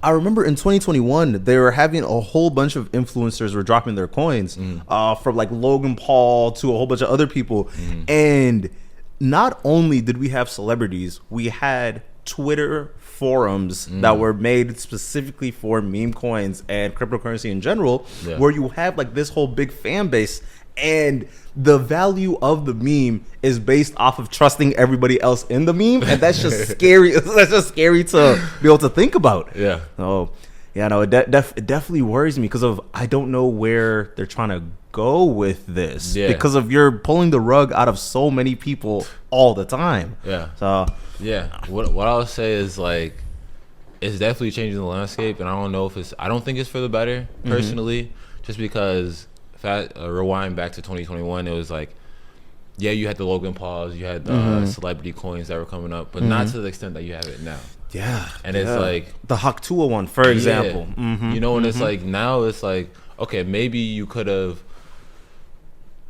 I remember in 2021 they were having a whole bunch of influencers were dropping their coins, from like Logan Paul to a whole bunch of other people, and not only did we have celebrities, we had Twitter forums that were made specifically for meme coins and cryptocurrency in general, where you have like this whole big fan base, and the value of the meme is based off of trusting everybody else in the meme, and that's just scary. That's just scary to be able to think about. Yeah. So, yeah, no, it definitely worries me because I don't know where they're trying to go with this, because of you're pulling the rug out of so many people all the time. Yeah. So yeah, what I'll say is like it's definitely changing the landscape, and I don't know if I don't think it's for the better personally, just because rewind back to 2021, it was like, yeah, you had the Logan Pauls, you had the celebrity coins that were coming up, but not to the extent that you have it now. Yeah. And it's like the Haktua one, for example. You know, and it's like now it's like, okay, maybe you could have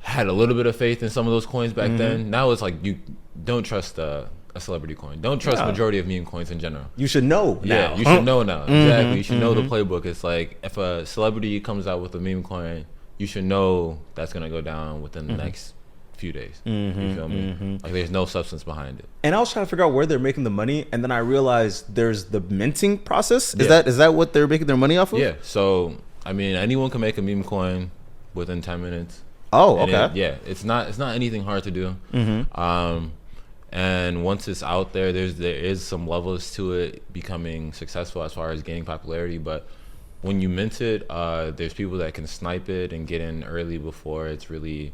had a little bit of faith in some of those coins back then. Now it's like you don't trust a celebrity coin. Don't trust majority of meme coins in general. You should know now. Yeah, you should know now. Exactly. You should know the playbook. It's like if a celebrity comes out with a meme coin, you should know that's gonna go down within the next few days. You feel me? Like there's no substance behind it. And I was trying to figure out where they're making the money, and then I realized there's the minting process. Is that what they're making their money off of? Yeah. So I mean, anyone can make a meme coin within 10 minutes. Oh, okay. It's not anything hard to do. And once it's out there, there is some levels to it becoming successful as far as gaining popularity. But when you mint it, there's people that can snipe it and get in early before it's really,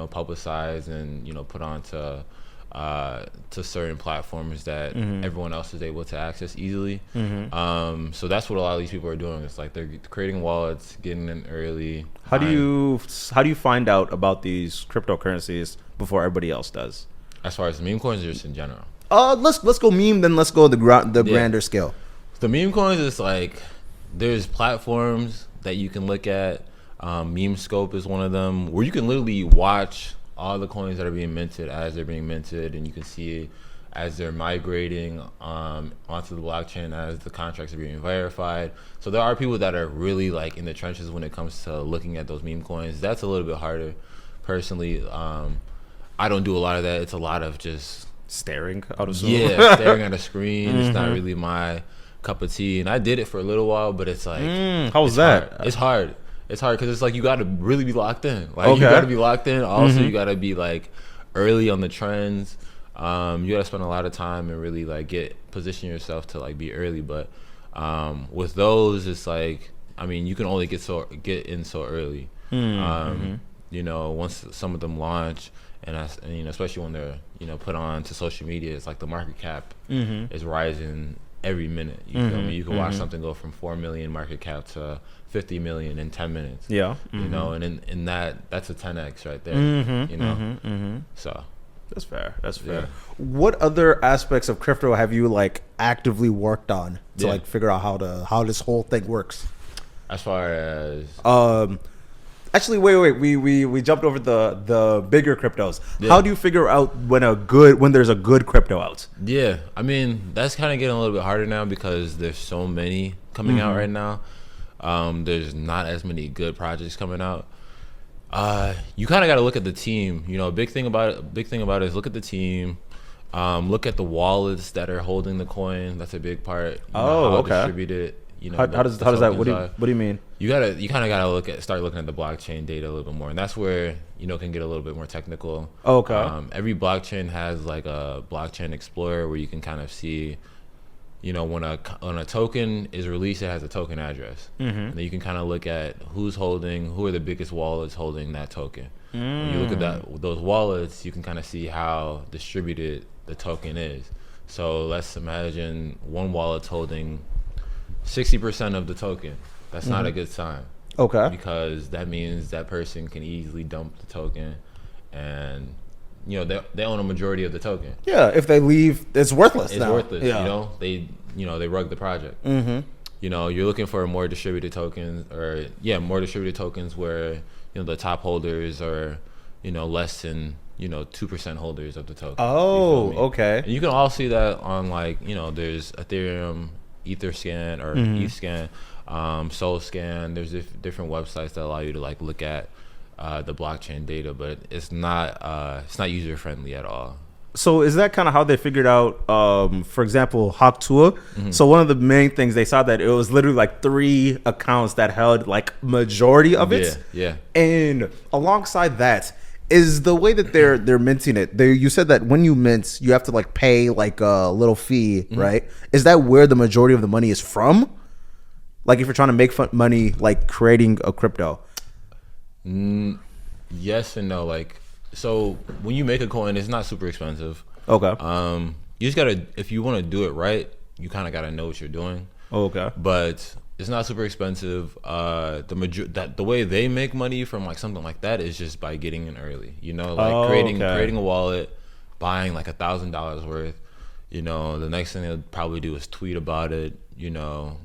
publicized and, put on to certain platforms that everyone else is able to access easily. So that's what a lot of these people are doing. It's like they're creating wallets, getting in early. How do you find out about these cryptocurrencies before everybody else does? As far as meme coins or just in general? Let's go meme, then let's go the grander scale. The meme coins is like there's platforms that you can look at. Meme Scope is one of them, where you can literally watch all the coins that are being minted as they're being minted, and you can see as they're migrating onto the blockchain as the contracts are being verified. So there are people that are really like in the trenches when it comes to looking at those meme coins. That's a little bit harder. Personally, I don't do a lot of that. It's a lot of just staring out of staring at a screen. It's not really my cup of tea, and I did it for a little while, but it's like how was that? It's hard because it's like you got to really be locked in. Like you got to be locked in. Also, you got to be like early on the trends. You got to spend a lot of time and really like position yourself to like be early. But with those, it's like, I mean, you can only get in so early. Once some of them launch, and especially when they're put on to social media, it's like the market cap is rising every minute. You feel me? You can watch something go from 4 million market cap to 50 million in 10 minutes. Yeah. And in that's a 10x right there. So that's fair. Yeah. What other aspects of crypto have you like actively worked on to like figure out how this whole thing works? As far as actually, wait. We jumped over the bigger cryptos. Yeah. How do you figure out when there's a good crypto out? Yeah, I mean that's kind of getting a little bit harder now because there's so many coming out right now. There's not as many good projects coming out. You kind of got to look at the team. A big thing about it is look at the team. Look at the wallets that are holding the coin. That's a big part. How distribute it. How does that? What do you mean? You kind of gotta start looking at the blockchain data a little bit more, and that's where can get a little bit more technical. Every blockchain has like a blockchain explorer where you can kind of see, when a token is released, it has a token address, and then you can kind of look at who are the biggest wallets holding that token. When you look at those wallets, you can kind of see how distributed the token is. So let's imagine one wallet's holding 60% of the token. That's not a good sign. Because that means that person can easily dump the token, and they own a majority of the token. Yeah, if they leave, it's worthless. It's worthless. Yeah. They rug the project. You're looking for more distributed tokens, where the top holders are less than 2% holders of the token. And you can all see that on like there's Ethereum. EtherScan or ETHScan, SoulScan. There's different websites that allow you to like look at the blockchain data, but it's not user friendly at all. So is that kind of how they figured out, for example, Haktua? So one of the main things they saw that it was literally like 3 accounts that held like majority of it. Yeah. And alongside that is the way that they're minting it. You said that when you mint, you have to like pay like a little fee, right? Is that where the majority of the money is from? Like if you're trying to make money, like creating a crypto. Yes and no. Like, so when you make a coin, it's not super expensive. Okay. You just gotta, if you want to do it right, you kind of gotta know what you're doing. Okay. But it's not super expensive. The way they make money from like something like that is just by getting in early. You know, like creating a wallet, buying like $1,000 worth. You know, the next thing they'll probably do is tweet about it. You know,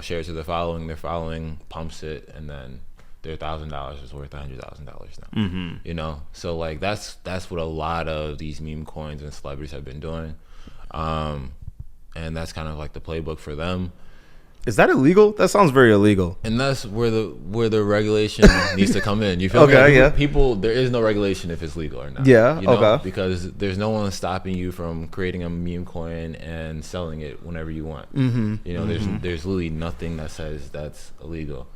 share it to their following. Their following pumps it, and then their $1,000 is worth $100,000 now. You know, so like that's what a lot of these meme coins and celebrities have been doing, and that's kind of like the playbook for them. Is that illegal? That sounds very illegal. And that's where the regulation needs to come in. You feel me? Like people, there is no regulation if it's legal or not. Yeah. You know? Because there's no one stopping you from creating a meme coin and selling it whenever you want. You know, there's literally nothing that says that's illegal.